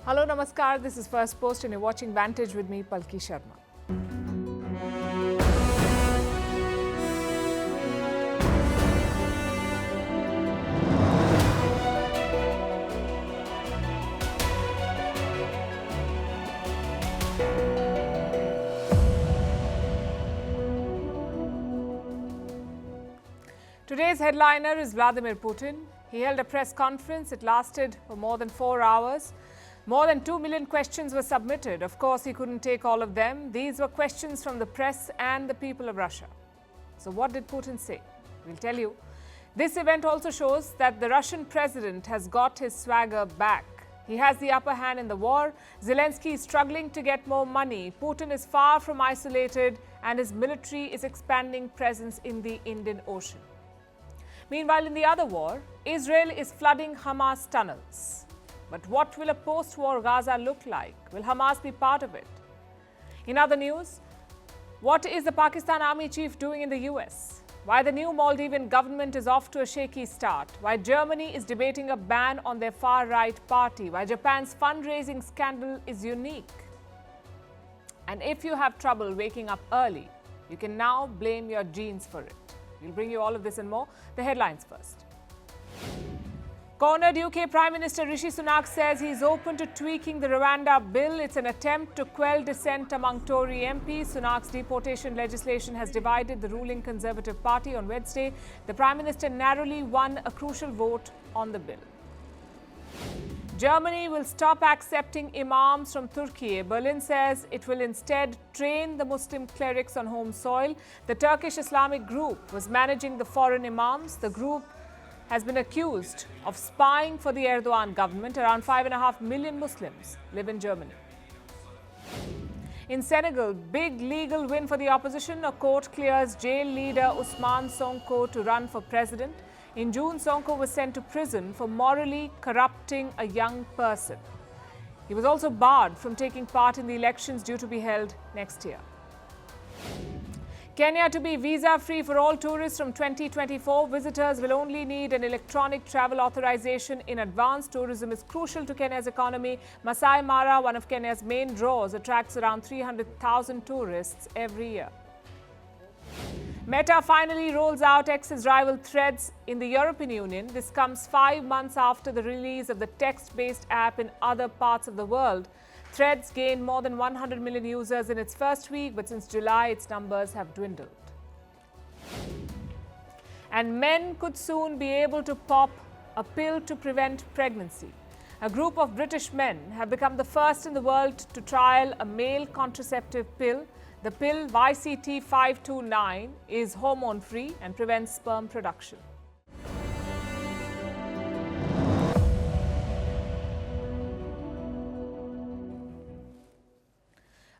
Hello, Namaskar. This is Firstpost and you're watching Vantage with me, Palki Sharma. Today's headliner is Vladimir Putin. He held a press conference. It lasted for more than 4 hours. More than 2 million questions were submitted. Of course, he couldn't take all of them. These were questions from the press and the people of Russia. So what did Putin say? We'll tell you. This event also shows that the Russian president has got his swagger back. He has the upper hand in the war. Zelensky is struggling to get more money. Putin is far from isolated and his military is expanding presence in the Indian Ocean. Meanwhile, in the other war, Israel is flooding Hamas tunnels. But what will a post-war Gaza look like? Will Hamas be part of it? In other news, what is the Pakistan Army chief doing in the US? Why the new Maldivian government is off to a shaky start? Why Germany is debating a ban on their far-right party? Why Japan's fundraising scandal is unique? And if you have trouble waking up early, you can now blame your genes for it. We'll bring you all of this and more. The headlines first. Cornered UK Prime Minister Rishi Sunak says he's open to tweaking the Rwanda bill. It's an attempt to quell dissent among Tory MPs. Sunak's deportation legislation has divided the ruling Conservative Party. On Wednesday, the Prime Minister narrowly won a crucial vote on the bill. Germany will stop accepting imams from Turkey. Berlin says it will instead train the Muslim clerics on home soil. The Turkish Islamic group was managing the foreign imams. The group has been accused of spying for the Erdogan government. Around 5.5 million Muslims live in Germany. In Senegal, big legal win for the opposition. A court clears jail leader Ousmane Sonko to run for president. In June, Sonko was sent to prison for morally corrupting a young person. He was also barred from taking part in the elections due to be held next year. Kenya to be visa-free for all tourists from 2024. Visitors will only need an electronic travel authorization in advance. Tourism is crucial to Kenya's economy. Masai Mara, one of Kenya's main draws, attracts around 300,000 tourists every year. Meta finally rolls out X's rival Threads in the European Union. This comes 5 months after the release of the text-based app in other parts of the world. Threads gained more than 100 million users in its first week, but since July, its numbers have dwindled. And men could soon be able to pop a pill to prevent pregnancy. A group of British men have become the first in the world to trial a male contraceptive pill. The pill YCT529 is hormone-free and prevents sperm production.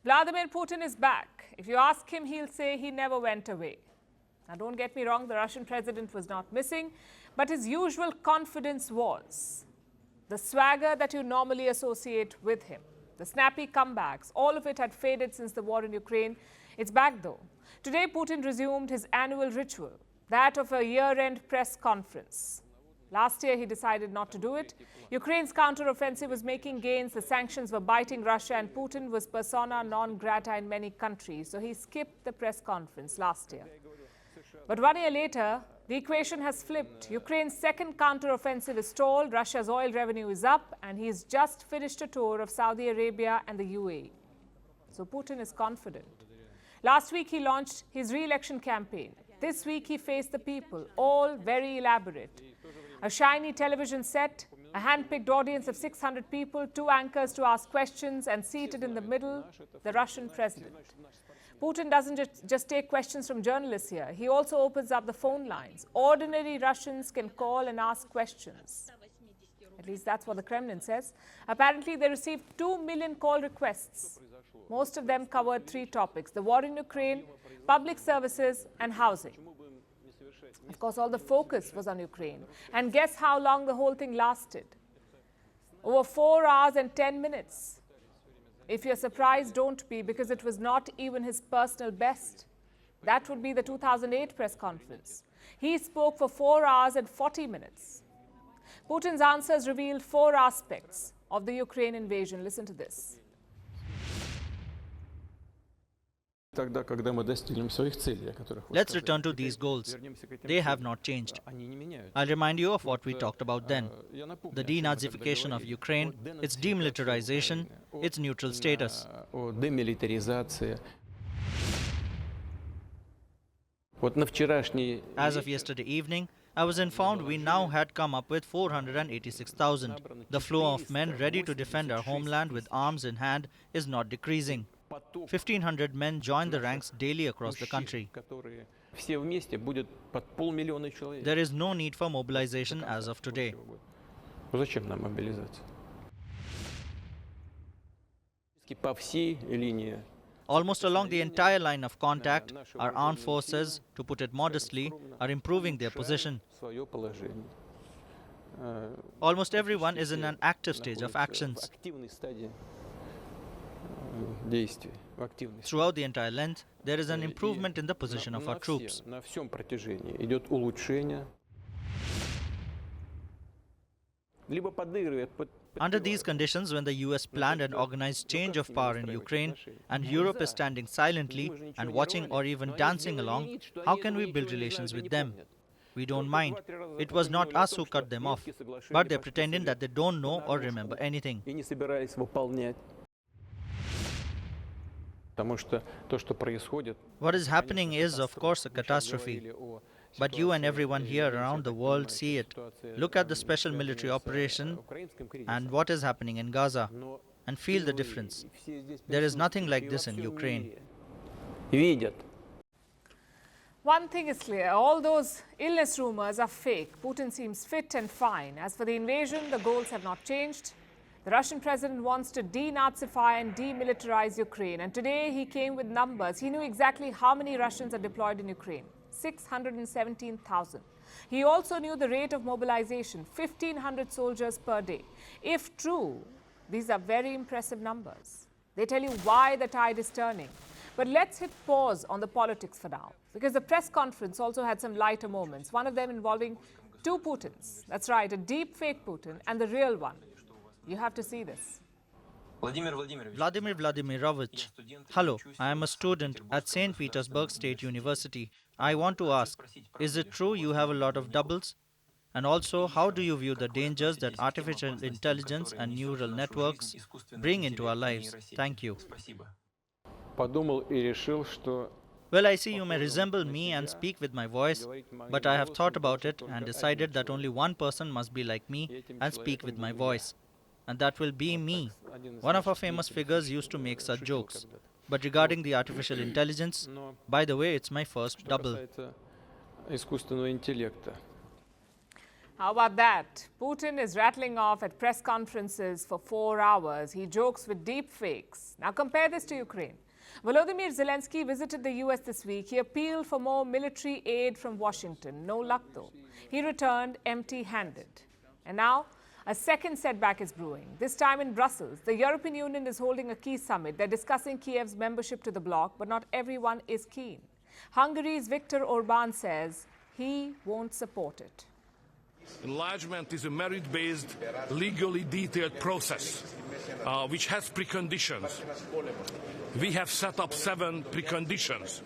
Vladimir Putin is back. If you ask him, he'll say he never went away. Now, don't get me wrong, the Russian president was not missing, but his usual confidence was. The swagger that you normally associate with him. The snappy comebacks, all of it had faded since the war in Ukraine. It's back though. Today, Putin resumed his annual ritual, that of a year-end press conference. Last year, he decided not to do it. Ukraine's counter-offensive was making gains, the sanctions were biting Russia, and Putin was persona non grata in many countries. So he skipped the press conference last year. But 1 year later, the equation has flipped. Ukraine's second counter-offensive is stalled, Russia's oil revenue is up, and he's just finished a tour of Saudi Arabia and the UAE. So Putin is confident. Last week, he launched his re-election campaign. This week, he faced the people, all very elaborate. A shiny television set, a hand-picked audience of 600 people, 2 anchors to ask questions, and seated in the middle, the Russian president. Putin doesn't just take questions from journalists here. He also opens up the phone lines. Ordinary Russians can call and ask questions. At least that's what the Kremlin says. Apparently, they received 2 million call requests. Most of them covered 3 topics: the war in Ukraine, public services, and housing. Of course, all the focus was on Ukraine. And guess how long the whole thing lasted? Over 4 hours and 10 minutes. If you're surprised, don't be, because it was not even his personal best. That would be the 2008 press conference. He spoke for 4 hours and 40 minutes. Putin's answers revealed 4 aspects of the Ukraine invasion. Listen to this. Let's return to these goals. They have not changed. I'll remind you of what we talked about then. The denazification of Ukraine, its demilitarization, its neutral status. As of yesterday evening, I was informed we now had come up with 486,000. The flow of men ready to defend our homeland with arms in hand is not decreasing. 1,500 men join the ranks daily across the country. There is no need for mobilization as of today. Almost along the entire line of contact, our armed forces, to put it modestly, are improving their position. Almost everyone is in an active stage of actions. Throughout the entire length, there is an improvement in the position of our troops. Under these conditions, when the U.S. planned an organized change of power in Ukraine and Europe is standing silently and watching or even dancing along, how can we build relations with them? We don't mind. It was not us who cut them off, but they're pretending that they don't know or remember anything. What is happening is, of course, a catastrophe. But you and everyone here around the world see it. Look at the special military operation and what is happening in Gaza and feel the difference. There is nothing like this in Ukraine. One thing is clear, all those illness rumors are fake. Putin seems fit and fine. As for the invasion, the goals have not changed. The Russian president wants to denazify and demilitarize Ukraine. And today he came with numbers. He knew exactly how many Russians are deployed in Ukraine. 617,000. He also knew the rate of mobilization, 1,500 soldiers per day. If true, these are very impressive numbers. They tell you why the tide is turning. But let's hit pause on the politics for now, because the press conference also had some lighter moments, one of them involving two Putins. That's right, a deep fake Putin and the real one. You have to see this. Vladimir Vladimirovich, hello, I am a student at St. Petersburg State University. I want to ask, is it true you have a lot of doubles? And also, how do you view the dangers that artificial intelligence and neural networks bring into our lives? Thank you. Well, I see you may resemble me and speak with my voice, but I have thought about it and decided that only one person must be like me and speak with my voice. And that will be me. One of our famous figures used to make such jokes. But regarding the artificial intelligence, by the way, it's my first double. How about that? Putin is rattling off at press conferences for 4 hours. He jokes with deep fakes. Now compare this to Ukraine. Volodymyr Zelensky visited the U.S. this week. He appealed for more military aid from Washington. No luck though. He returned empty-handed. And now, a second setback is brewing. This time in Brussels, the European Union is holding a key summit. They're discussing Kiev's membership to the bloc, but not everyone is keen. Hungary's Viktor Orban says he won't support it. Enlargement is a merit-based, legally detailed process, which has preconditions. We have set up 7 preconditions,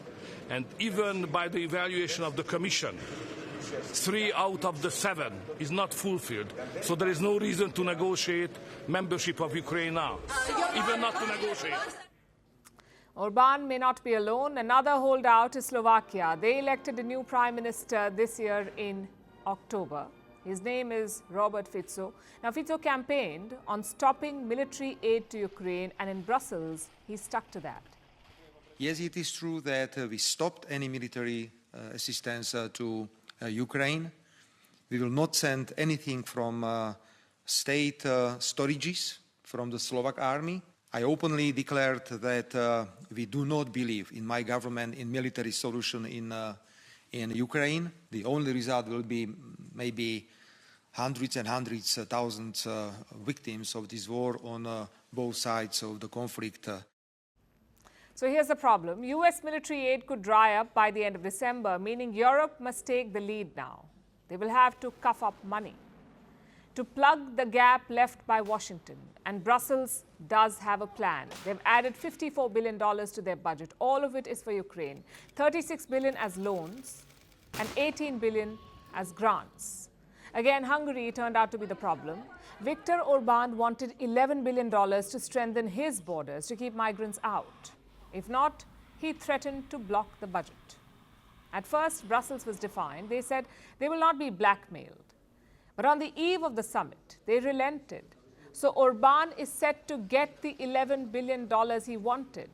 and even by the evaluation of the Commission, 3 out of the 7 is not fulfilled. So there is no reason to negotiate membership of Ukraine now, even not to negotiate. Orban may not be alone. Another holdout is Slovakia. They elected a new prime minister this year in October. His name is Robert Fico. Now, Fico campaigned on stopping military aid to Ukraine, and in Brussels, he stuck to that. Yes, it is true that we stopped any military assistance to Ukraine. We will not send anything from state storages from the Slovak army. I openly declared that we do not believe in my government in military solution in Ukraine. The only result will be maybe hundreds and hundreds of thousands victims of this war on both sides of the conflict. So here's the problem. U.S. military aid could dry up by the end of December, meaning Europe must take the lead now. They will have to cough up money. to plug the gap left by Washington. And Brussels does have a plan. They've added $54 billion to their budget. All of it is for Ukraine. $36 billion as loans and $18 billion as grants. Again, Hungary turned out to be the problem. Viktor Orban wanted $11 billion to strengthen his borders to keep migrants out. If not, he threatened to block the budget. At first, Brussels was defiant. They said they will not be blackmailed. But on the eve of the summit, they relented. So Orban is set to get the $11 billion he wanted.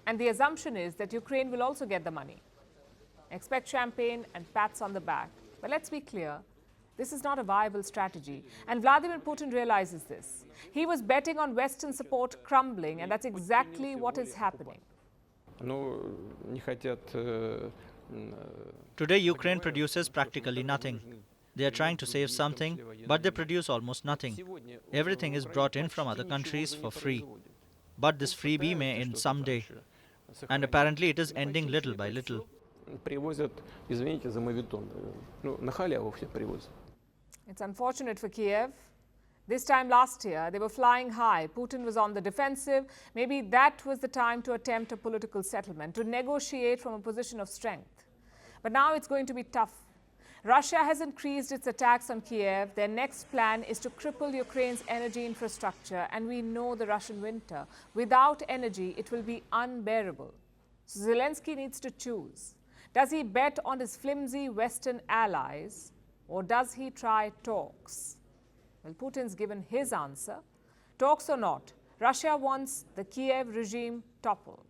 And the assumption is that Ukraine will also get the money. Expect champagne and pats on the back. But let's be clear, this is not a viable strategy. And Vladimir Putin realizes this. He was betting on Western support crumbling, and that's exactly what is happening. Today, Ukraine produces practically nothing. They are trying to save something, but they produce almost nothing. Everything is brought in from other countries for free. But this freebie may end someday. And apparently it is ending little by little. It's unfortunate for Kiev. This time last year, they were flying high. Putin was on the defensive. Maybe that was the time to attempt a political settlement, to negotiate from a position of strength. But now it's going to be tough. Russia has increased its attacks on Kiev. Their next plan is to cripple Ukraine's energy infrastructure, and we know the Russian winter. Without energy, it will be unbearable. So Zelensky needs to choose. Does he bet on his flimsy Western allies, or does he try talks? Well, Putin's given his answer. Talks or not, Russia wants the Kiev regime toppled.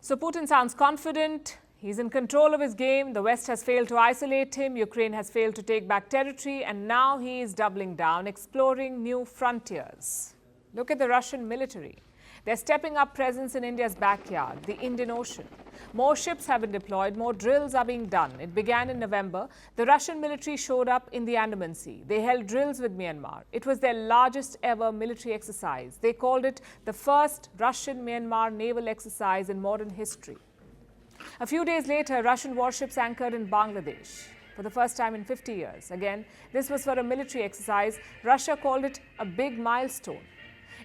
So Putin sounds confident. He's in control of his game. The West has failed to isolate him. Ukraine has failed to take back territory. And now he is doubling down, exploring new frontiers. Look at the Russian military. They're stepping up presence in India's backyard, the Indian Ocean. More ships have been deployed, more drills are being done. It began in November. The Russian military showed up in the Andaman Sea. They held drills with Myanmar. It was their largest ever military exercise. They called it the first Russian-Myanmar naval exercise in modern history. A few days later, Russian warships anchored in Bangladesh for the first time in 50 years. Again, this was for a military exercise. Russia called it a big milestone.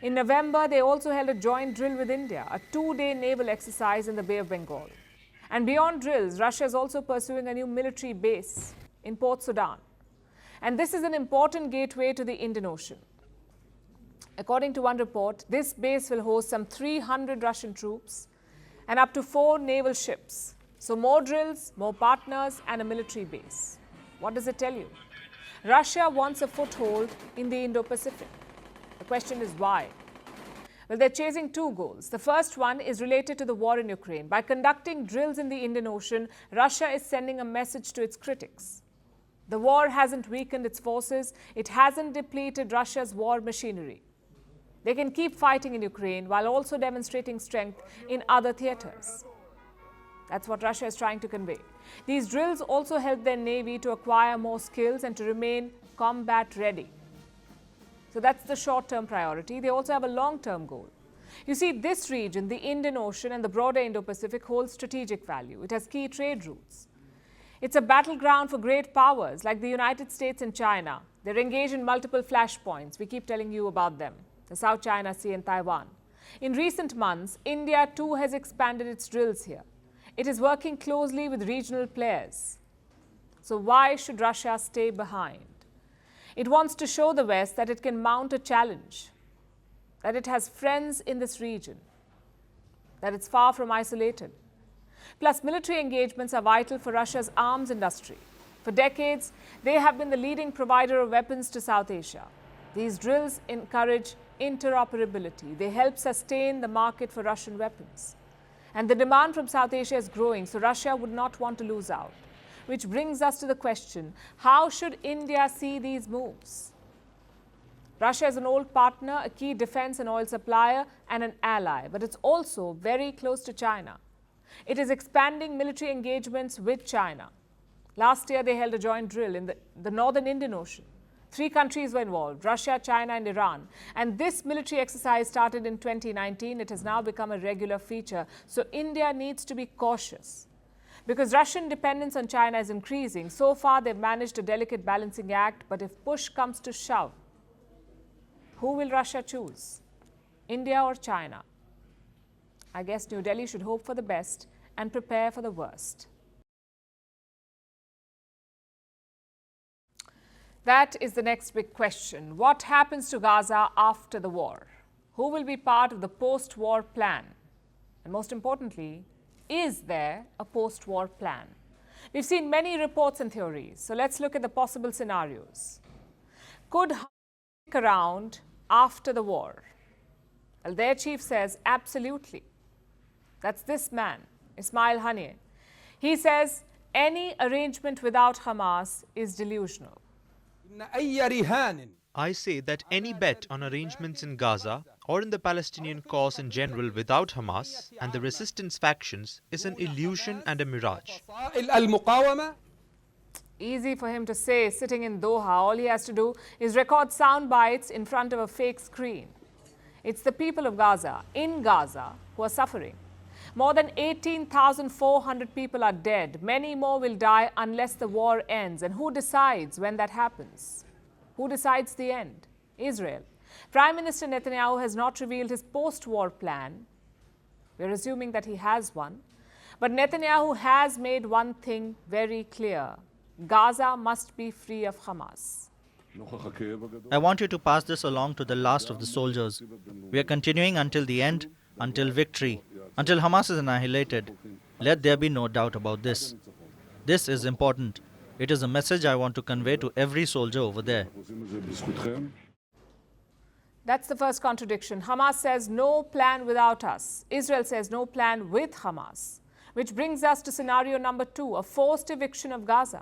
In November, they also held a joint drill with India, a 2-day naval exercise in the Bay of Bengal. And beyond drills, Russia is also pursuing a new military base in Port Sudan. And this is an important gateway to the Indian Ocean. According to one report, this base will host some 300 Russian troops and up to 4 naval ships. So more drills, more partners, and a military base. What does it tell you? Russia wants a foothold in the Indo-Pacific. The question is why? Well, they're chasing 2 goals. The first one is related to the war in Ukraine. By conducting drills in the Indian Ocean, Russia is sending a message to its critics. The war hasn't weakened its forces. It hasn't depleted Russia's war machinery. They can keep fighting in Ukraine while also demonstrating strength in other theaters. That's what Russia is trying to convey. These drills also help their navy to acquire more skills and to remain combat ready. So that's the short-term priority. They also have a long-term goal. You see, this region, the Indian Ocean and the broader Indo-Pacific, holds strategic value. It has key trade routes. It's a battleground for great powers like the United States and China. They're engaged in multiple flashpoints. We keep telling you about them. The South China Sea and Taiwan. In recent months, India too has expanded its drills here. It is working closely with regional players. So why should Russia stay behind? It wants to show the West that it can mount a challenge, that it has friends in this region, that it's far from isolated. Plus, military engagements are vital for Russia's arms industry. For decades, they have been the leading provider of weapons to South Asia. These drills encourage interoperability. They help sustain the market for Russian weapons. And the demand from South Asia is growing, so Russia would not want to lose out. Which brings us to the question, how should India see these moves? Russia is an old partner, a key defense and oil supplier, and an ally, but it's also very close to China. It is expanding military engagements with China. Last year, they held a joint drill in the northern Indian Ocean. 3 countries were involved, Russia, China, and Iran. And this military exercise started in 2019. It has now become a regular feature. So India needs to be cautious. Because Russian dependence on China is increasing. So far, they've managed a delicate balancing act, but if push comes to shove, who will Russia choose? India or China? I guess New Delhi should hope for the best and prepare for the worst. That is the next big question. What happens to Gaza after the war? Who will be part of the post-war plan? And most importantly, is there a post-war plan? We've seen many reports and theories, so let's look at the possible scenarios. Could Hamas stick around after the war? Well, their chief says absolutely. That's this man, Ismail Haniyeh. He says any arrangement without Hamas is delusional. I say that any bet on arrangements in Gaza or in the Palestinian cause in general without Hamas and the resistance factions is an illusion and a mirage. Easy for him to say sitting in Doha. All he has to do is record sound bites in front of a fake screen. It's the people of Gaza, in Gaza, who are suffering. More than 18,400 people are dead. Many more will die unless the war ends. And who decides when that happens? Who decides the end? Israel. Prime Minister Netanyahu has not revealed his post-war plan. We're assuming that he has one. But Netanyahu has made one thing very clear. Gaza must be free of Hamas. I want you to pass this along to the last of the soldiers. We are continuing until the end, until victory, until Hamas is annihilated. Let there be no doubt about this. This is important. It is a message I want to convey to every soldier over there. That's the first contradiction. Hamas says no plan without us. Israel says no plan with Hamas. Which brings us to scenario number 2, a forced eviction of Gaza.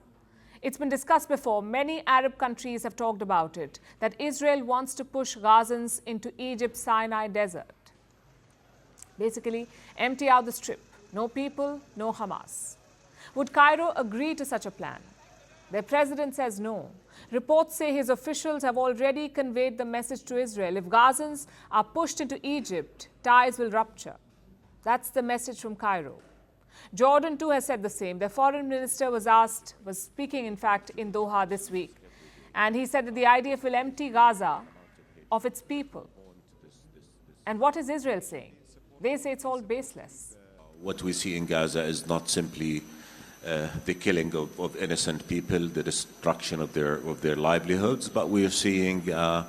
It's been discussed before. Many Arab countries have talked about it, that Israel wants to push Gazans into Egypt's Sinai desert. Basically, empty out the strip. No people, no Hamas. Would Cairo agree to such a plan? Their president says no. Reports say his officials have already conveyed the message to Israel. If Gazans are pushed into Egypt, ties will rupture. That's the message from Cairo. Jordan too has said the same. Their foreign minister was speaking in fact in Doha this week. And he said that the IDF will empty Gaza of its people. And what is Israel saying? They say it's all baseless. What we see in Gaza is not simply the killing of innocent people, the destruction of their livelihoods, but we are seeing a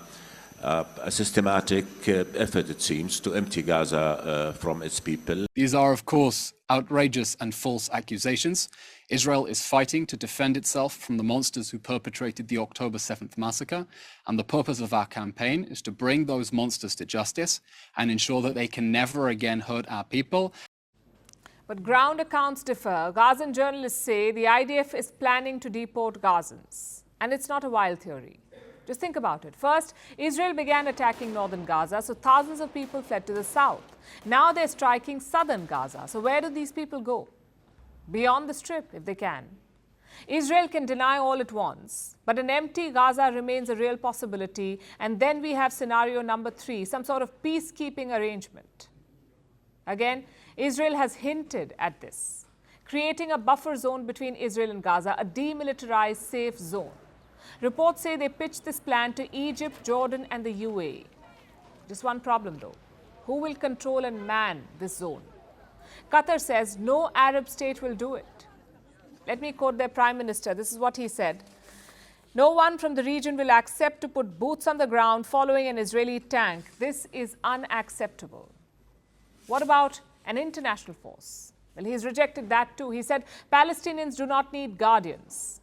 systematic effort, it seems, to empty Gaza from its people. These are, of course, outrageous and false accusations. Israel is fighting to defend itself from the monsters who perpetrated the October 7th massacre, and the purpose of our campaign is to bring those monsters to justice and ensure that they can never again hurt our people. But ground accounts differ. Gazan journalists say the IDF is planning to deport Gazans. And it's not a wild theory. Just think about it. First, Israel began attacking northern Gaza, so thousands of people fled to the south. Now they're striking southern Gaza. So where do these people go? Beyond the strip, if they can. Israel can deny all it wants, but an empty Gaza remains a real possibility. And then we have scenario number 3, some sort of peacekeeping arrangement. Again, Israel has hinted at this, creating a buffer zone between Israel and Gaza, a demilitarized safe zone. Reports say they pitched this plan to Egypt, Jordan, and the UAE. Just one problem, though. Who will control and man this zone? Qatar says no Arab state will do it. Let me quote their prime minister. This is what he said. No one from the region will accept to put boots on the ground following an Israeli tank. This is unacceptable. What about an international force? Well, he's rejected that too. He said Palestinians do not need guardians.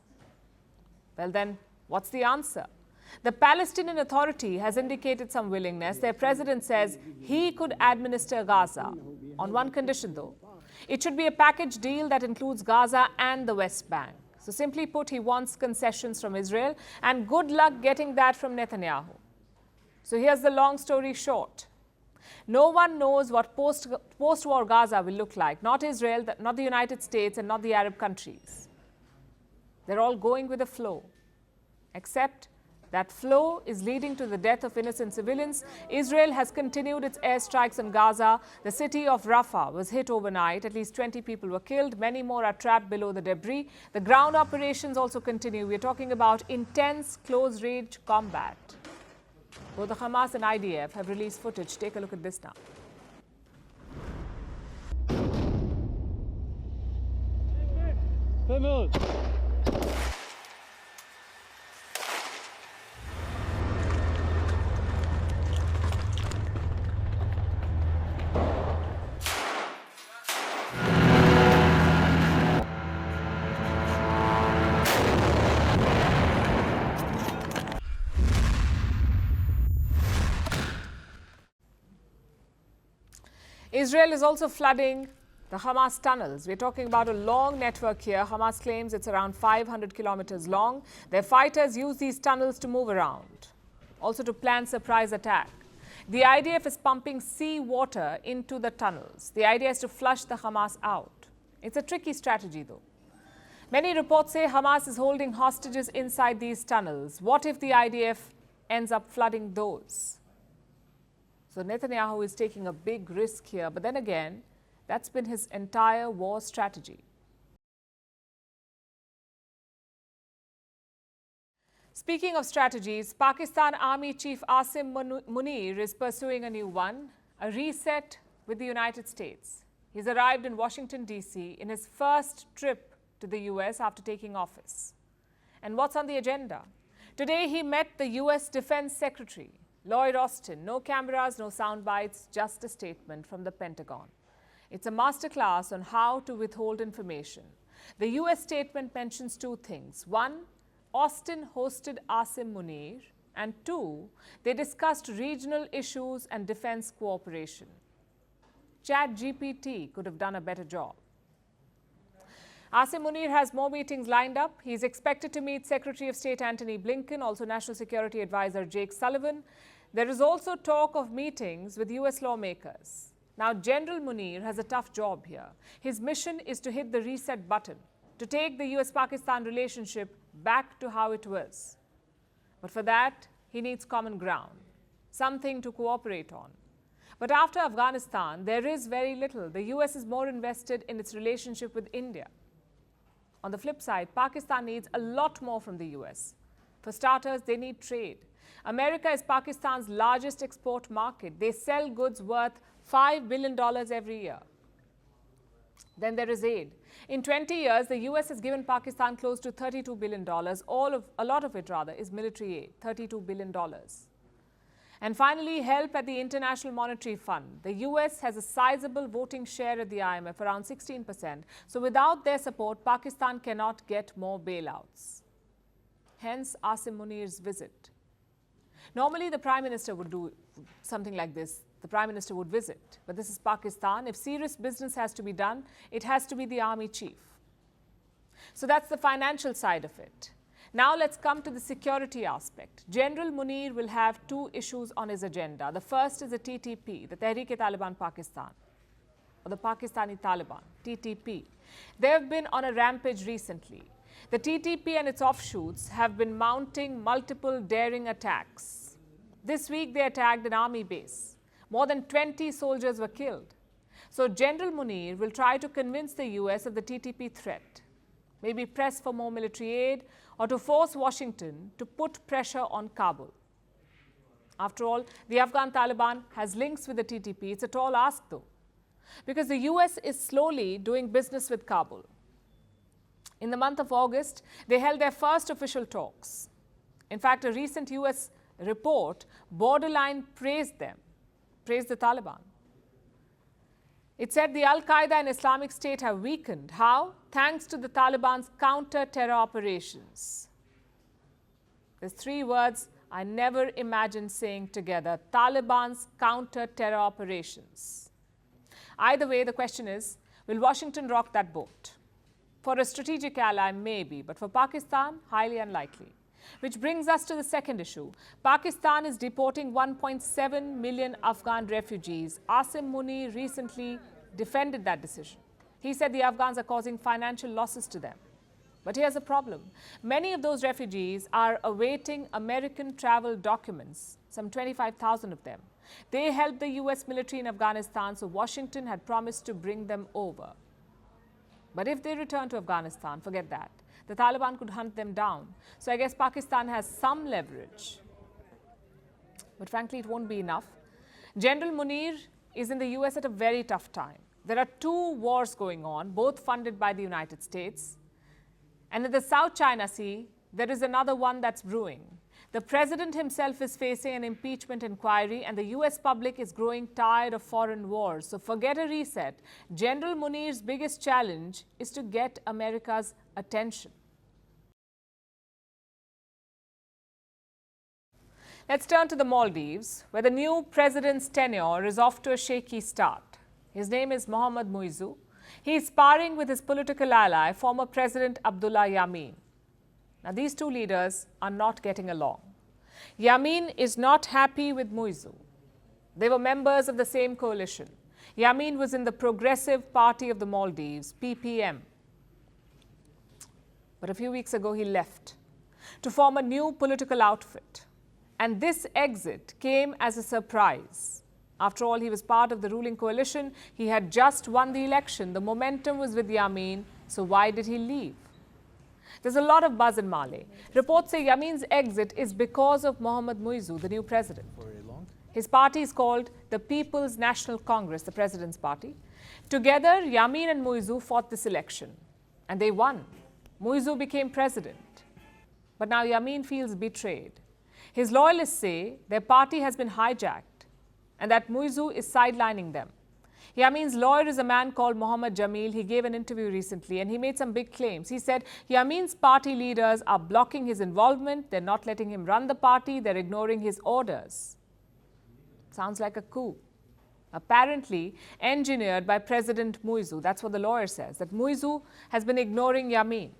Well, then, what's the answer? The Palestinian Authority has indicated some willingness. Their president says he could administer Gaza on one condition, though. It should be a package deal that includes Gaza and the West Bank. So simply put, he wants concessions from Israel, and good luck getting that from Netanyahu. So here's the long story short. No one knows what post-war Gaza will look like. Not Israel, not the United States, and not the Arab countries. They're all going with the flow, except That flow is leading to the death of innocent civilians. Israel has continued its airstrikes on Gaza. The city of Rafah was hit overnight. At least 20 people were killed. Many more are trapped below the debris. The ground operations also continue. We're talking about intense close-range combat. Both the Hamas and IDF have released footage. Take a look at this now. Israel is also flooding the Hamas tunnels. We're talking about a long network here. Hamas claims it's around 500 kilometers long. Their fighters use these tunnels to move around, also to plan surprise attack. The IDF is pumping seawater into the tunnels. The idea is to flush the Hamas out. It's a tricky strategy, though. Many reports say Hamas is holding hostages inside these tunnels. What if the IDF ends up flooding those? So Netanyahu is taking a big risk here. But then again, that's been his entire war strategy. Speaking of strategies, Pakistan Army Chief Asim Munir is pursuing a new one, a reset with the United States. He's arrived in Washington, D.C. in his first trip to the U.S. after taking office. And what's on the agenda? Today he met the U.S. Defense Secretary, Lloyd Austin. No cameras, no sound bites, just a statement from the Pentagon. It's a masterclass on how to withhold information. The U.S. statement mentions two things. One, Austin hosted Asim Munir. And two, they discussed regional issues and defense cooperation. ChatGPT could have done a better job. Asim Munir has more meetings lined up. He's expected to meet Secretary of State Antony Blinken, also National Security Advisor Jake Sullivan. There is also talk of meetings with U.S. lawmakers. Now, General Munir has a tough job here. His mission is to hit the reset button, to take the U.S.-Pakistan relationship back to how it was. But for that, he needs common ground, something to cooperate on. But after Afghanistan, there is very little. The U.S. is more invested in its relationship with India. On the flip side, Pakistan needs a lot more from the U.S. For starters, they need trade. America is Pakistan's largest export market. They sell goods worth $5 billion every year. Then there is aid. In 20 years, the U.S. has given Pakistan close to $32 billion. A lot of it, is military aid, $32 billion. And finally, help at the International Monetary Fund. The U.S. has a sizable voting share at the IMF, around 16%. So without their support, Pakistan cannot get more bailouts. Hence, Asim Munir's visit. Normally, the Prime Minister would do something like this. The Prime Minister would visit. But this is Pakistan. If serious business has to be done, it has to be the army chief. So that's the financial side of it. Now let's come to the security aspect. General Munir will have two issues on his agenda. The first is the TTP, the Tehreek-e-Taliban Pakistan, or the Pakistani Taliban, TTP. They have been on a rampage recently. The TTP and its offshoots have been mounting multiple daring attacks. This week they attacked an army base. More than 20 soldiers were killed. So General Munir will try to convince the US of the TTP threat, maybe press for more military aid, or to force Washington to put pressure on Kabul. After all, the Afghan Taliban has links with the TTP. It's a tall ask, though, because the US is slowly doing business with Kabul. In the month of August, they held their first official talks. In fact, a recent US report borderline praised them, praised the Taliban. It said the Al-Qaeda and Islamic State have weakened. How? Thanks to the Taliban's counter-terror operations. There's three words I never imagined saying together: Taliban's counter-terror operations. Either way, the question is, will Washington rock that boat? For a strategic ally, maybe, but for Pakistan, highly unlikely. Which brings us to the second issue. Pakistan is deporting 1.7 million Afghan refugees. Asim Munir recently defended that decision. He said the Afghans are causing financial losses to them. But here's the problem. Many of those refugees are awaiting American travel documents, some 25,000 of them. They helped the U.S. military in Afghanistan, so Washington had promised to bring them over. But if they return to Afghanistan, forget that. The Taliban could hunt them down. So I guess Pakistan has some leverage. But frankly, it won't be enough. General Munir is in the U.S. at a very tough time. There are two wars going on, both funded by the United States. And in the South China Sea, there is another one that's brewing. The president himself is facing an impeachment inquiry, and the U.S. public is growing tired of foreign wars. So forget a reset. General Munir's biggest challenge is to get America's attention. Let's turn to the Maldives, where the new president's tenure is off to a shaky start. His name is Mohamed Muizzu. He is sparring with his political ally, former President Abdullah Yameen. Now, these two leaders are not getting along. Yameen is not happy with Muizzu. They were members of the same coalition. Yameen was in the Progressive Party of the Maldives, PPM. But a few weeks ago, he left to form a new political outfit. And this exit came as a surprise. After all, he was part of the ruling coalition. He had just won the election. The momentum was with Yameen. So why did he leave? There's a lot of buzz in Mali. Reports say Yameen's exit is because of Mohamed Muizzu, the new president. His party is called the People's National Congress, the president's party. Together, Yameen and Muizzu fought this election. And they won. Muizzu became president. But now Yameen feels betrayed. His loyalists say their party has been hijacked and that Muizzu is sidelining them. Yameen's lawyer is a man called Mohammed Jamil. He gave an interview recently and he made some big claims. He said Yameen's party leaders are blocking his involvement. They're not letting him run the party. They're ignoring his orders. Sounds like a coup. Apparently engineered by President Muizzu. That's what the lawyer says, that Muizzu has been ignoring Yameen.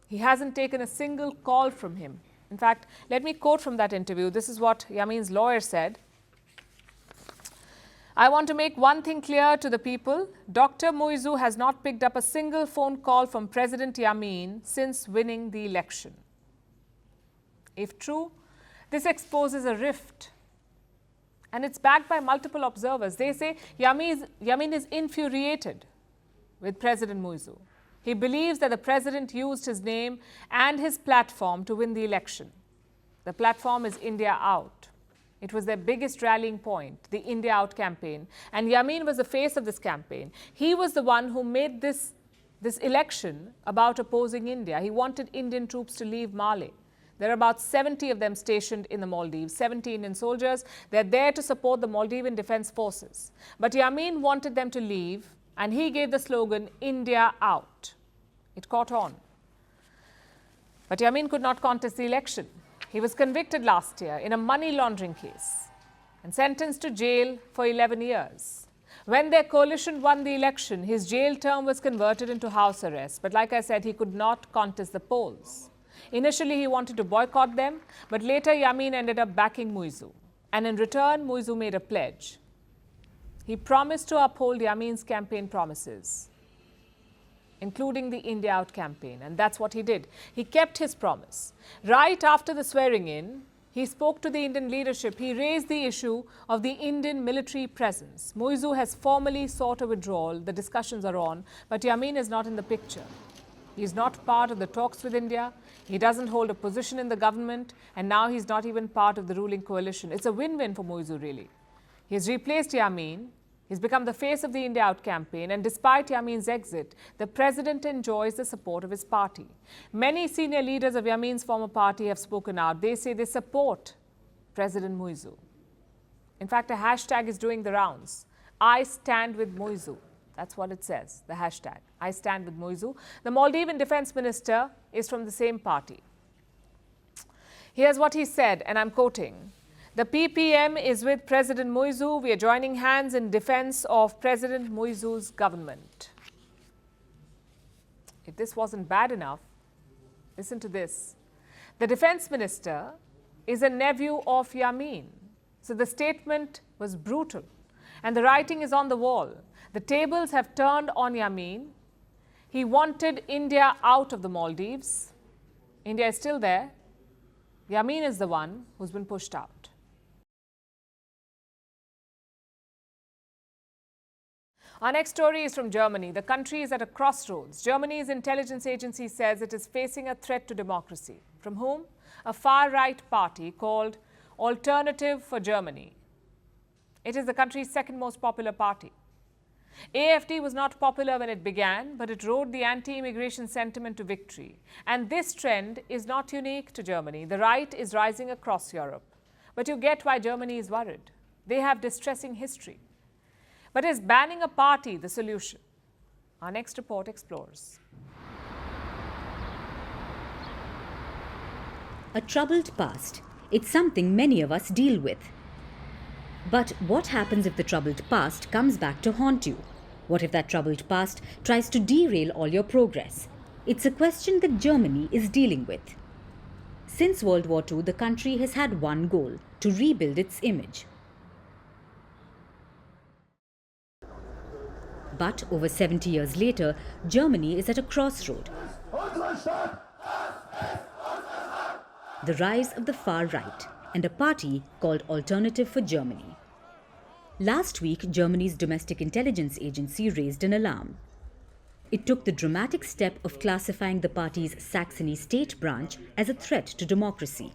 He hasn't taken a single call from him. In fact, let me quote from that interview. This is what Yameen's lawyer said. I want to make one thing clear to the people. Dr. Muizzu has not picked up a single phone call from President Yameen since winning the election. If true, this exposes a rift. And it's backed by multiple observers. They say Yameen is infuriated with President Muizzu. He believes that the president used his name and his platform to win the election. The platform is India Out. It was their biggest rallying point, the India Out campaign. And Yameen was the face of this campaign. He was the one who made this election about opposing India. He wanted Indian troops to leave Mali. There are about 70 of them stationed in the Maldives, 70 Indian soldiers. They're there to support the Maldivian Defense Forces. But Yameen wanted them to leave, and he gave the slogan, India Out. It caught on. But Yameen could not contest the election. He was convicted last year in a money laundering case and sentenced to jail for 11 years. When their coalition won the election, his jail term was converted into house arrest. But like I said, he could not contest the polls. Initially, he wanted to boycott them, but later Yameen ended up backing Muizzu. And in return, Muizzu made a pledge. He promised to uphold Yameen's campaign promises, including the India Out campaign. And that's what he did. He kept his promise. Right after the swearing in, he spoke to the Indian leadership. He raised the issue of the Indian military presence. Muizzu has formally sought a withdrawal. The discussions are on, but Yameen is not in the picture. He is not part of the talks with India. He doesn't hold a position in the government, and now he's not even part of the ruling coalition. It's a win-win for Muizzu, really. He has replaced Yameen. He's become the face of the India Out campaign, and despite Yameen's exit, the president enjoys the support of his party. Many senior leaders of Yameen's former party have spoken out. They say they support President Muizzu. In fact, a hashtag is doing the rounds. I stand with Muizzu. That's what it says, the hashtag. I stand with Muizzu. The Maldivian defense minister is from the same party. Here's what he said, and I'm quoting. The PPM is with President Muizzu. We are joining hands in defense of President Muizzu's government. If this wasn't bad enough, listen to this. The defense minister is a nephew of Yameen. So the statement was brutal. And the writing is on the wall. The tables have turned on Yameen. He wanted India out of the Maldives. India is still there. Yameen is the one who's been pushed out. Our next story is from Germany. The country is at a crossroads. Germany's intelligence agency says it is facing a threat to democracy. From whom? A far-right party called Alternative for Germany. It is the country's second most popular party. AfD was not popular when it began, but it rode the anti-immigration sentiment to victory. And this trend is not unique to Germany. The right is rising across Europe. But you get why Germany is worried. They have distressing history. But is banning a party the solution? Our next report explores. A troubled past. It's something many of us deal with. But what happens if the troubled past comes back to haunt you? What if that troubled past tries to derail all your progress? It's a question that Germany is dealing with. Since World War II, the country has had one goal: to rebuild its image. But over 70 years later, Germany is at a crossroad. The rise of the far right and a party called Alternative for Germany. Last week, Germany's domestic intelligence agency raised an alarm. It took the dramatic step of classifying the party's Saxony state branch as a threat to democracy.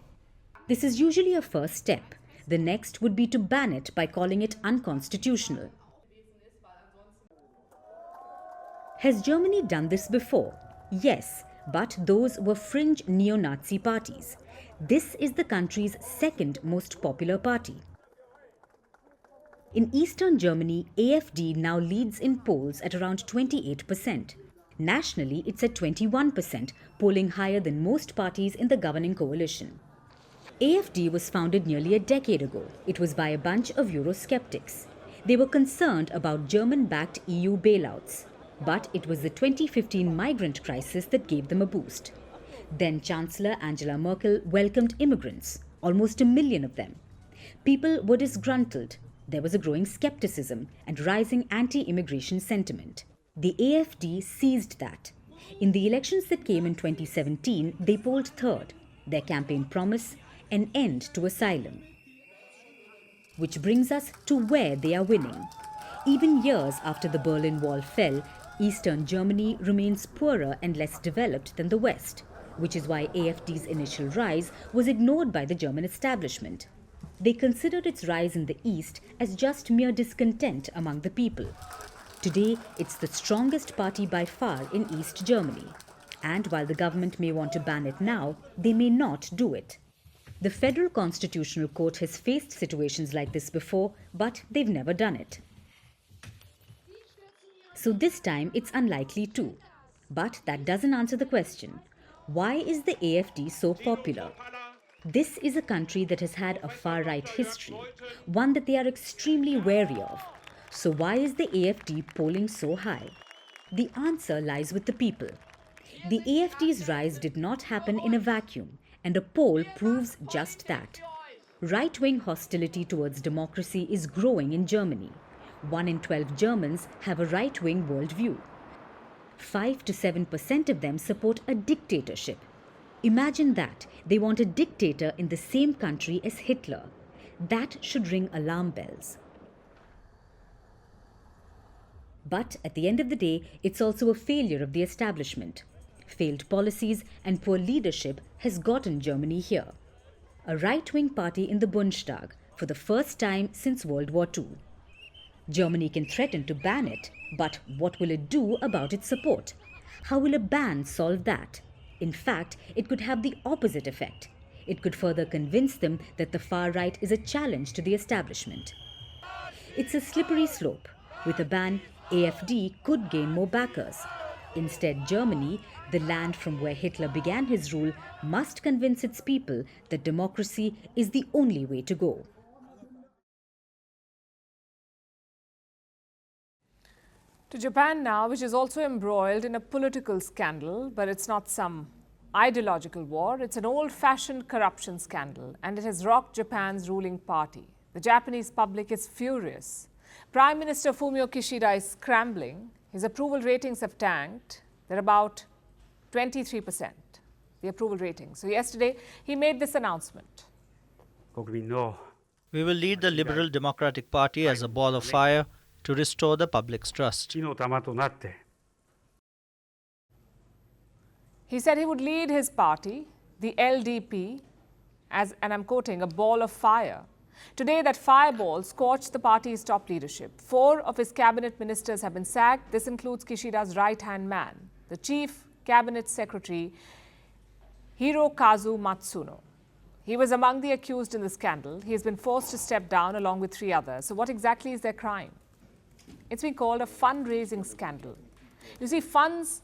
This is usually a first step. The next would be to ban it by calling it unconstitutional. Has Germany done this before? Yes, but those were fringe neo-Nazi parties. This is the country's second most popular party. In eastern Germany, AfD now leads in polls at around 28%. Nationally, it's at 21%, polling higher than most parties in the governing coalition. AfD was founded nearly a decade ago. It was by a bunch of Eurosceptics. They were concerned about German-backed EU bailouts. But it was the 2015 migrant crisis that gave them a boost. Then Chancellor Angela Merkel welcomed immigrants, almost 1 million of them. People were disgruntled. There was a growing skepticism and rising anti-immigration sentiment. The AfD seized that. In the elections that came in 2017, they polled third. Their campaign promise: an end to asylum. Which brings us to where they are winning. Even years after the Berlin Wall fell, Eastern Germany remains poorer and less developed than the West, which is why AfD's initial rise was ignored by the German establishment. They considered its rise in the East as just mere discontent among the people. Today, it's the strongest party by far in East Germany. And while the government may want to ban it now, they may not do it. The Federal Constitutional Court has faced situations like this before, but they've never done it. So this time it's unlikely too. But that doesn't answer the question. Why is the AfD so popular? This is a country that has had a far-right history, one that they are extremely wary of. So why is the AfD polling so high? The answer lies with the people. The AfD's rise did not happen in a vacuum, and a poll proves just that. Right-wing hostility towards democracy is growing in Germany. 1 in 12 Germans have a right-wing worldview. 5 to 7% of them support a dictatorship. Imagine that. They want a dictator in the same country as Hitler. That should ring alarm bells. But at the end of the day, it's also a failure of the establishment. Failed policies and poor leadership has gotten Germany here. A right-wing party in the Bundestag for the first time since World War II. Germany can threaten to ban it, but what will it do about its support? How will a ban solve that? In fact, it could have the opposite effect. It could further convince them that the far right is a challenge to the establishment. It's a slippery slope. With a ban, AfD could gain more backers. Instead, Germany, the land from where Hitler began his rule, must convince its people that democracy is the only way to go. To Japan now, which is also embroiled in a political scandal, but it's not some ideological war. It's an old-fashioned corruption scandal, and it has rocked Japan's ruling party. The Japanese public is furious. Prime Minister Fumio Kishida is scrambling. His approval ratings have tanked. They're about 23%, the approval rating. So yesterday, he made this announcement. We will lead the Liberal Democratic Party as a ball of fire to restore the public's trust. He said he would lead his party, the LDP, as, and I'm quoting, a ball of fire. Today, that fireball scorched the party's top leadership. 4 of his cabinet ministers have been sacked. This includes Kishida's right-hand man, the chief cabinet secretary, Hirokazu Matsuno. He was among the accused in the scandal. He has been forced to step down along with 3 others. So what exactly is their crime? It's been called a fundraising scandal. You see, funds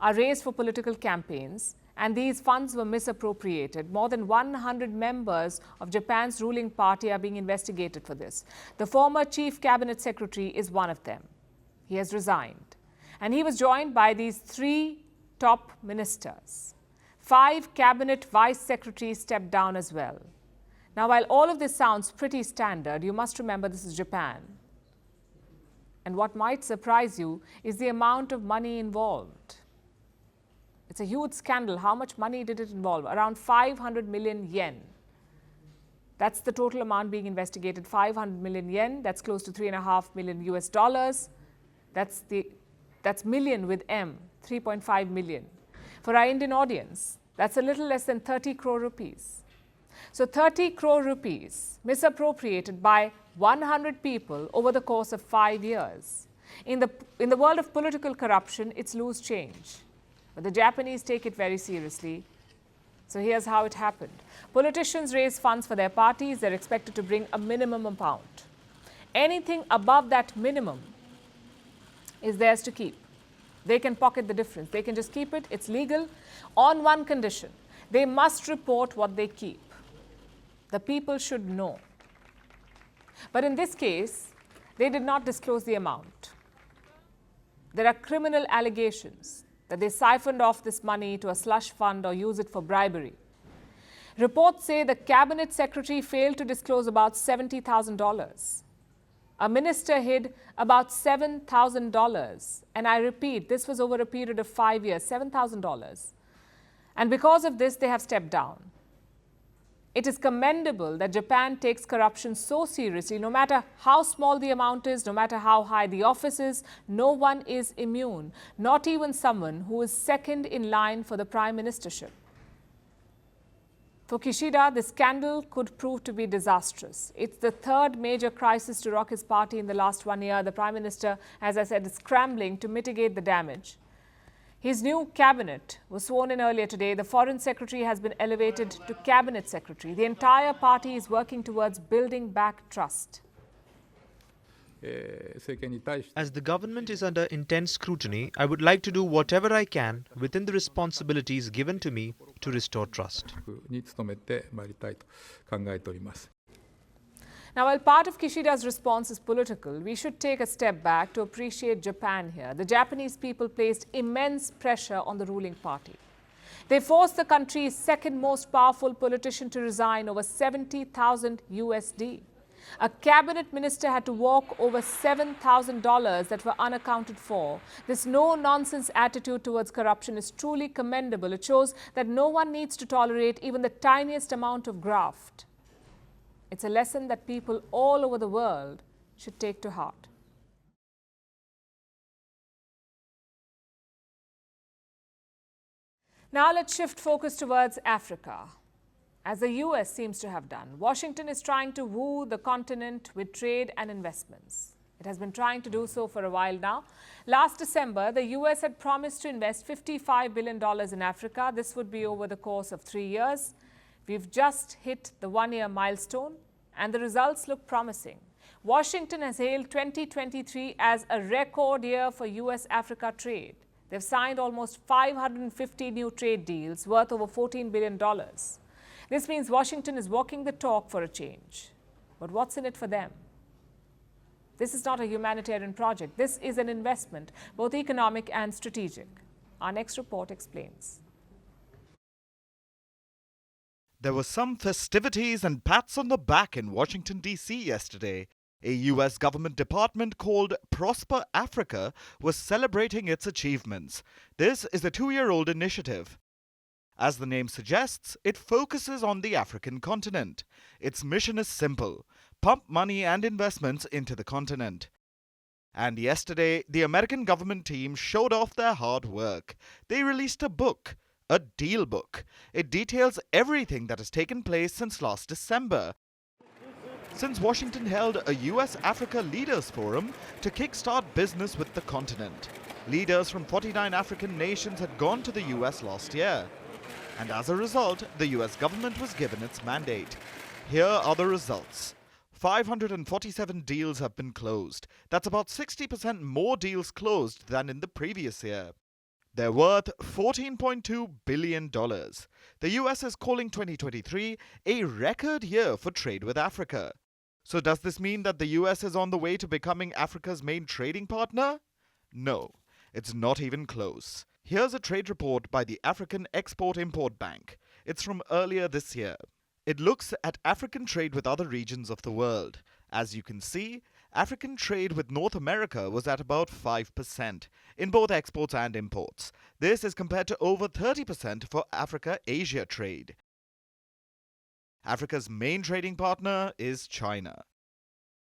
are raised for political campaigns, and these funds were misappropriated. More than 100 members of Japan's ruling party are being investigated for this. The former chief cabinet secretary is one of them. He has resigned. And he was joined by these 3 top ministers. 5 cabinet vice secretaries stepped down as well. Now, while all of this sounds pretty standard, you must remember this is Japan. And what might surprise you is the amount of money involved. It's a huge scandal. How much money did it involve? Around 500 million yen. That's the total amount being investigated. 500 million yen. That's close to $3.5 million US dollars. That's million with M, 3.5 million. For our Indian audience, that's a little less than 30 crore rupees. So 30 crore rupees misappropriated by 100 people over the course of 5 years. In the world of political corruption, it's loose change. But the Japanese take it very seriously. So here's how it happened. Politicians raise funds for their parties. They're expected to bring a minimum amount. Anything above that minimum is theirs to keep. They can pocket the difference. They can just keep it. It's legal on one condition. They must report what they keep. The people should know. But in this case, they did not disclose the amount. There are criminal allegations that they siphoned off this money to a slush fund or use it for bribery. Reports say the cabinet secretary failed to disclose about $70,000. A minister hid about $7,000. And I repeat, this was over a period of 5 years, $7,000. And because of this, they have stepped down. It is commendable that Japan takes corruption so seriously. No matter how small the amount is, no matter how high the office is, no one is immune, not even someone who is second in line for the prime ministership. For Kishida, the scandal could prove to be disastrous. It's the 3rd major crisis to rock his party in the last 1 year. The prime minister, as I said, is scrambling to mitigate the damage. His new cabinet was sworn in earlier today. The foreign secretary has been elevated to cabinet secretary. The entire party is working towards building back trust. As the government is under intense scrutiny, I would like to do whatever I can within the responsibilities given to me to restore trust. Now, while part of Kishida's response is political, we should take a step back to appreciate Japan here. The Japanese people placed immense pressure on the ruling party. They forced the country's 2nd most powerful politician to resign over $70,000 USD. A cabinet minister had to walk over $7,000 that were unaccounted for. This no-nonsense attitude towards corruption is truly commendable. It shows that no one needs to tolerate even the tiniest amount of graft. It's a lesson that people all over the world should take to heart. Now let's shift focus towards Africa, as the U.S. seems to have done. Washington is trying to woo the continent with trade and investments. It has been trying to do so for a while now. Last December, the U.S. had promised to invest $55 billion in Africa. This would be over the course of 3 years. We've just hit the 1-year milestone, and the results look promising. Washington has hailed 2023 as a record year for U.S. Africa trade. They've signed almost 550 new trade deals worth over $14 billion. This means Washington is walking the talk for a change. But what's in it for them? This is not a humanitarian project. This is an investment, both economic and strategic. Our next report explains. There were some festivities and pats on the back in Washington, D.C. yesterday A U.S. government department called Prosper Africa was celebrating its achievements. This is a 2-year-old initiative. As the name suggests, it focuses on the African continent. Its mission is simple: pump money and investments into the continent. And yesterday, the American government team showed off their hard work. They released a book, a deal book. It details everything that has taken place since last December, since Washington held a U.S. Africa Leaders Forum to kickstart business with the continent. Leaders from 49 African nations had gone to the U.S. last year. And as a result, the U.S. government was given its mandate. Here are the results. 547 deals have been closed. That's about 60% more deals closed than in the previous year. They're worth $14.2 billion. The US is calling 2023 a record year for trade with Africa. So does this mean that the US is on the way to becoming Africa's main trading partner? No, it's not even close. Here's a trade report by the African Export-Import Bank. It's from earlier this year. It looks at African trade with other regions of the world. As you can see, African trade with North America was at about 5% in both exports and imports. This is compared to over 30% for Africa-Asia trade. Africa's main trading partner is China.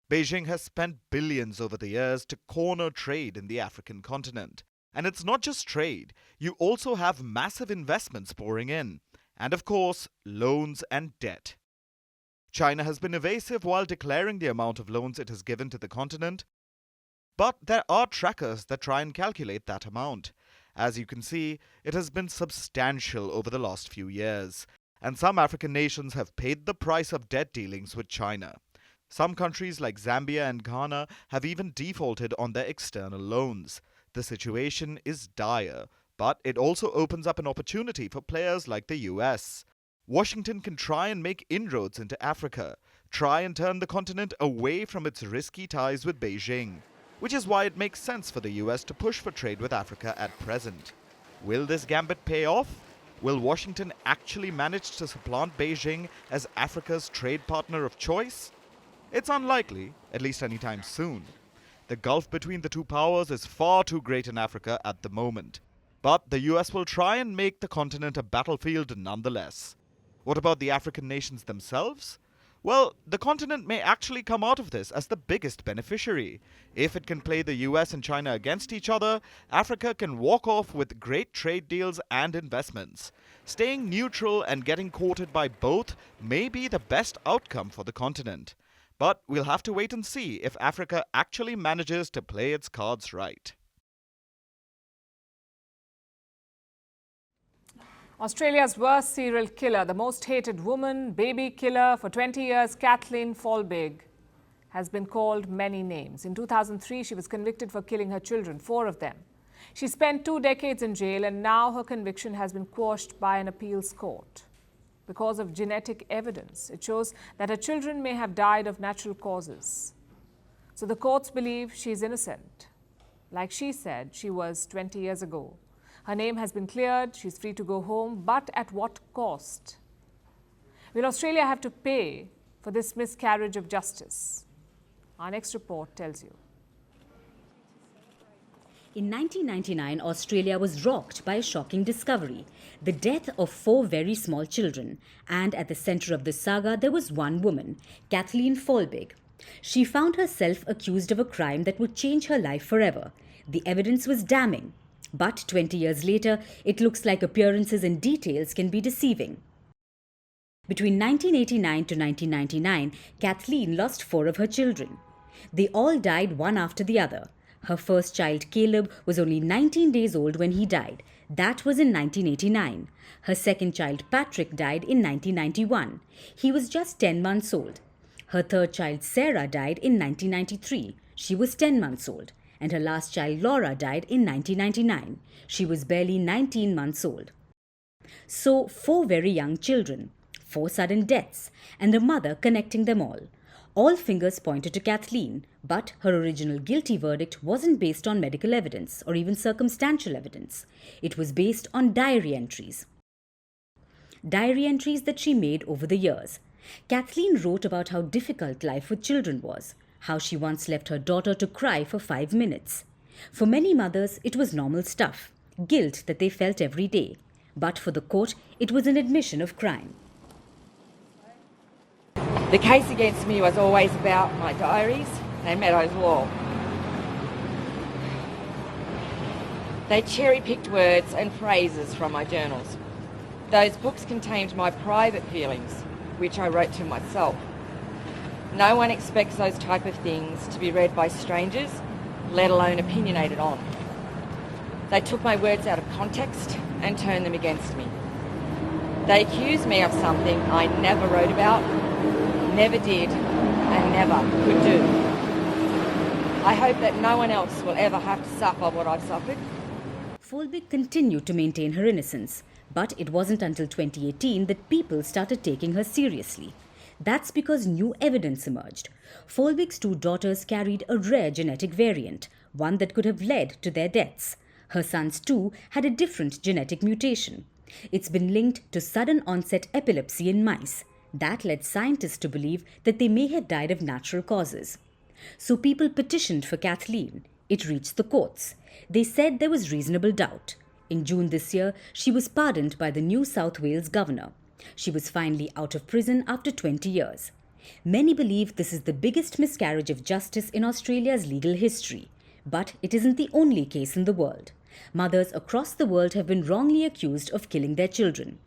Beijing has spent billions over the years to corner trade in the African continent. And it's not just trade, you also have massive investments pouring in. And of course, loans and debt. China has been evasive while declaring the amount of loans it has given to the continent. But there are trackers that try and calculate that amount. As you can see, it has been substantial over the last few years. And some African nations have paid the price of debt dealings with China. Some countries like Zambia and Ghana have even defaulted on their external loans. The situation is dire, but it also opens up an opportunity for players like the US. Washington can try and make inroads into Africa, try and turn the continent away from its risky ties with Beijing, which is why it makes sense for the US to push for trade with Africa at present. Will this gambit pay off? Will Washington actually manage to supplant Beijing as Africa's trade partner of choice? It's unlikely, at least anytime soon. The gulf between the two powers is far too great in Africa at the moment. But the US will try and make the continent a battlefield nonetheless. What about the African nations themselves? Well, the continent may actually come out of this as the biggest beneficiary. If it can play the US and China against each other, Africa can walk off with great trade deals and investments. Staying neutral and getting courted by both may be the best outcome for the continent. But we'll have to wait and see if Africa actually manages to play its cards right. Australia's worst serial killer, the most hated woman, baby killer for 20 years, Kathleen Folbigg, has been called many names. In 2003, she was convicted for killing her children, 4 of them. She spent 2 decades in jail, and now her conviction has been quashed by an appeals court. Because of genetic evidence, it shows that her children may have died of natural causes. So the courts believe she's innocent. Like she said, she was 20 years ago. Her name has been cleared, she's free to go home, but at what cost? Will Australia have to pay for this miscarriage of justice? Our next report tells you. In 1999, Australia was rocked by a shocking discovery, the death of 4 very small children. And at the centre of the saga, there was one woman, Kathleen Folbigg. She found herself accused of a crime that would change her life forever. The evidence was damning. But 20 years later, it looks like appearances and details can be deceiving. Between 1989 to 1999, Kathleen lost 4 of her children. They all died one after the other. Her first child, Caleb, was only 19 days old when he died. That was in 1989. Her second child, Patrick, died in 1991. He was just 10 months old. Her third child, Sarah, died in 1993. She was 10 months old. And her last child, Laura, died in 1999. She was barely 19 months old. So 4 very young children, 4 sudden deaths, and a mother connecting them all. All fingers pointed to Kathleen, but her original guilty verdict wasn't based on medical evidence or even circumstantial evidence. It was based on diary entries. Diary entries that she made over the years. Kathleen wrote about how difficult life with children was, how she once left her daughter to cry for 5 minutes. For many mothers, it was normal stuff, guilt that they felt every day. But for the court, it was an admission of crime. The case against me was always about my diaries and Meadows Law. They cherry-picked words and phrases from my journals. Those books contained my private feelings, which I wrote to myself. No one expects those type of things to be read by strangers, let alone opinionated on. They took my words out of context and turned them against me. They accused me of something I never wrote about, never did, and never could do. I hope that no one else will ever have to suffer what I've suffered. Folbigg continued to maintain her innocence, but it wasn't until 2018 that people started taking her seriously. That's because new evidence emerged. Folbigg's 2 daughters carried a rare genetic variant, one that could have led to their deaths. Her sons too had a different genetic mutation. It's been linked to sudden onset epilepsy in mice. That led scientists to believe that they may have died of natural causes. So people petitioned for Kathleen. It reached the courts. They said there was reasonable doubt. In June this year, she was pardoned by the New South Wales governor. She was finally out of prison after 20 years. Many believe this is the biggest miscarriage of justice in Australia's legal history. But it isn't the only case in the world. Mothers across the world have been wrongly accused of killing their children.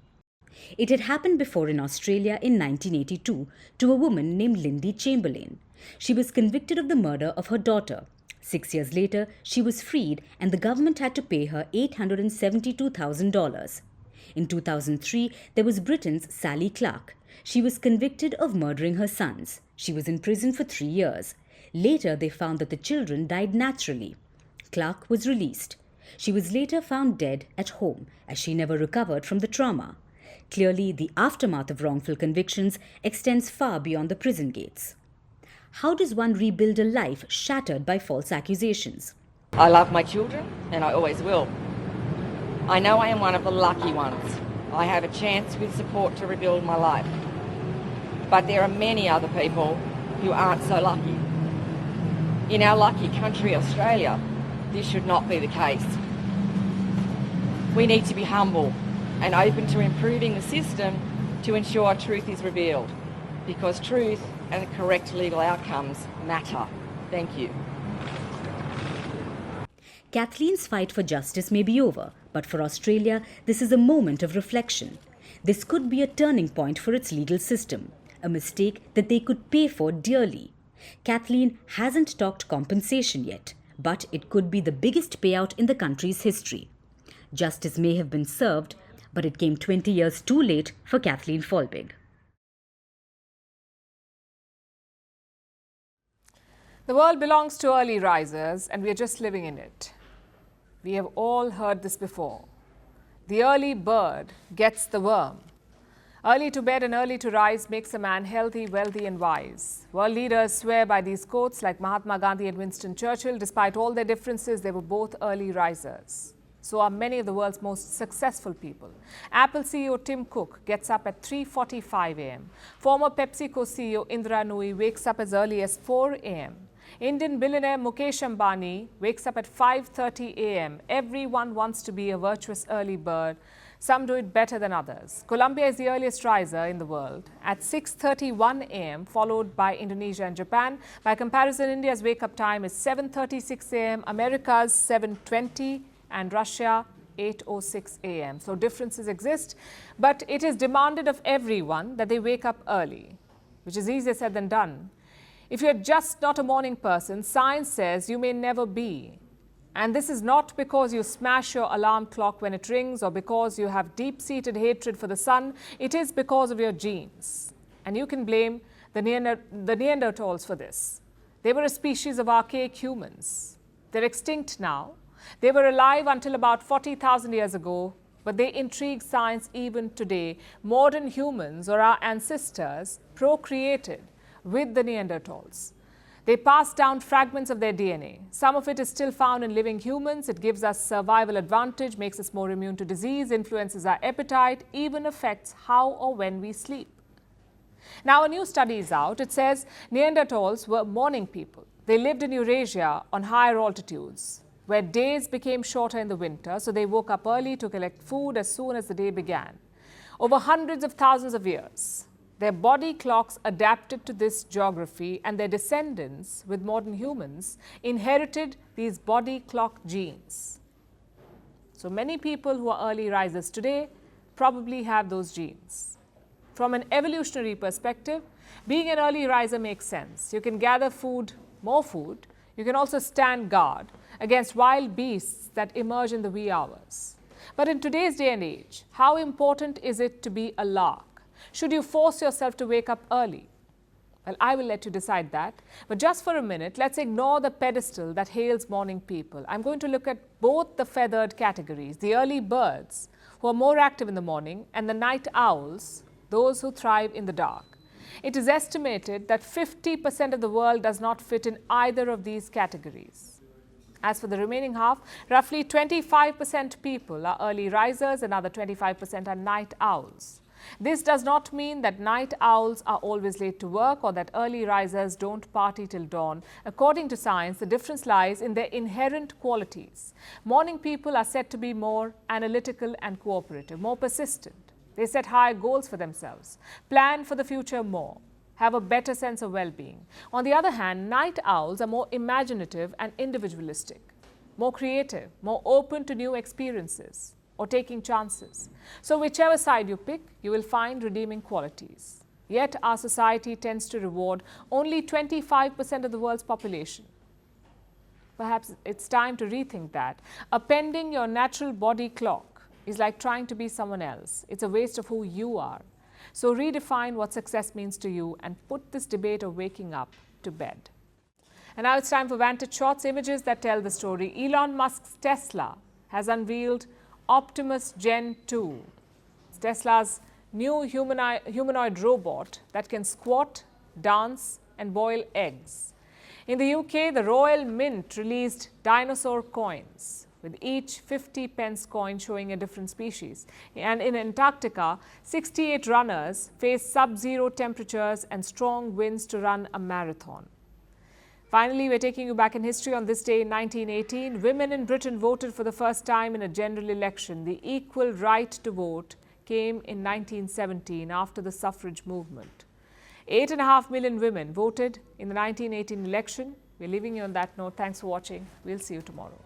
It had happened before in Australia in 1982 to a woman named Lindy Chamberlain. She was convicted of the murder of her daughter. 6 years later, she was freed and the government had to pay her $872,000. In 2003, there was Britain's Sally Clark. She was convicted of murdering her sons. She was in prison for 3 years. Later, they found that the children died naturally. Clark was released. She was later found dead at home as she never recovered from the trauma. Clearly, the aftermath of wrongful convictions extends far beyond the prison gates. How does one rebuild a life shattered by false accusations? I love my children, and I always will. I know I am one of the lucky ones. I have a chance with support to rebuild my life. But there are many other people who aren't so lucky. In our lucky country, Australia, this should not be the case. We need to be humble and open to improving the system to ensure truth is revealed, because truth and correct legal outcomes matter. Thank you. Kathleen's fight for justice may be over, but for Australia, this is a moment of reflection. This could be a turning point for its legal system, a mistake that they could pay for dearly. Kathleen hasn't talked compensation yet, but it could be the biggest payout in the country's history. Justice may have been served, but it came 20 years too late for Kathleen Folbigg. The world belongs to early risers, and we are just living in it. We have all heard this before. The early bird gets the worm. Early to bed and early to rise makes a man healthy, wealthy and wise. World leaders swear by these quotes like Mahatma Gandhi and Winston Churchill. Despite all their differences, they were both early risers. So are many of the world's most successful people. Apple CEO Tim Cook gets up at 3:45 a.m. Former PepsiCo CEO Indra Nooyi wakes up as early as 4 a.m. Indian billionaire Mukesh Ambani wakes up at 5:30 a.m. Everyone wants to be a virtuous early bird. Some do it better than others. Colombia is the earliest riser in the world at 6:31 a.m., followed by Indonesia and Japan. By comparison, India's wake-up time is 7:36 a.m., America's 7:20 and Russia 8:06 a.m. So differences exist, but it is demanded of everyone that they wake up early, which is easier said than done. If you're just not a morning person, science says you may never be. And this is not because you smash your alarm clock when it rings or because you have deep-seated hatred for the sun. It is because of your genes. And you can blame the Neanderthals for this. They were a species of archaic humans. They're extinct now. They were alive until about 40,000 years ago, but they intrigue science even today. Modern humans, or our ancestors, procreated with the Neanderthals. They passed down fragments of their DNA. Some of it is still found in living humans. It gives us survival advantage, makes us more immune to disease, influences our appetite, even affects how or when we sleep. Now, a new study is out. It says Neanderthals were morning people. They lived in Eurasia on higher altitudes, where days became shorter in the winter, so they woke up early to collect food as soon as the day began. Over hundreds of thousands of years, their body clocks adapted to this geography, and their descendants with modern humans inherited these body clock genes. So many people who are early risers today probably have those genes. From an evolutionary perspective, being an early riser makes sense. You can gather food, more food. You can also stand guard against wild beasts that emerge in the wee hours. But in today's day and age, how important is it to be a lark? Should you force yourself to wake up early? Well, I will let you decide that. But just for a minute, let's ignore the pedestal that hails morning people. I'm going to look at both the feathered categories, the early birds, who are more active in the morning, and the night owls, those who thrive in the dark. It is estimated that 50% of the world does not fit in either of these categories. As for the remaining half, roughly 25% people are early risers, another 25% are night owls. This does not mean that night owls are always late to work or that early risers don't party till dawn. According to science, the difference lies in their inherent qualities. Morning people are said to be more analytical and cooperative, more persistent. They set higher goals for themselves, plan for the future more, have a better sense of well-being. On the other hand, night owls are more imaginative and individualistic, more creative, more open to new experiences or taking chances. So whichever side you pick, you will find redeeming qualities. Yet our society tends to reward only 25% of the world's population. Perhaps it's time to rethink that. Appending your natural body clock is like trying to be someone else. It's a waste of who you are. So redefine what success means to you and put this debate of waking up to bed. And now it's time for Vantage Shots, images that tell the story. Elon Musk's Tesla has unveiled Optimus Gen 2. It's Tesla's new humanoid robot that can squat, dance and boil eggs. In the UK, the Royal Mint released dinosaur coins, with each 50 pence coin showing a different species. And in Antarctica, 68 runners face sub-zero temperatures and strong winds to run a marathon. Finally, we're taking you back in history. On this day in 1918, women in Britain voted for the first time in a general election. The equal right to vote came in 1917 after the suffrage movement. 8.5 million women voted in the 1918 election. We're leaving you on that note. Thanks for watching. We'll see you tomorrow.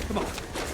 Come on.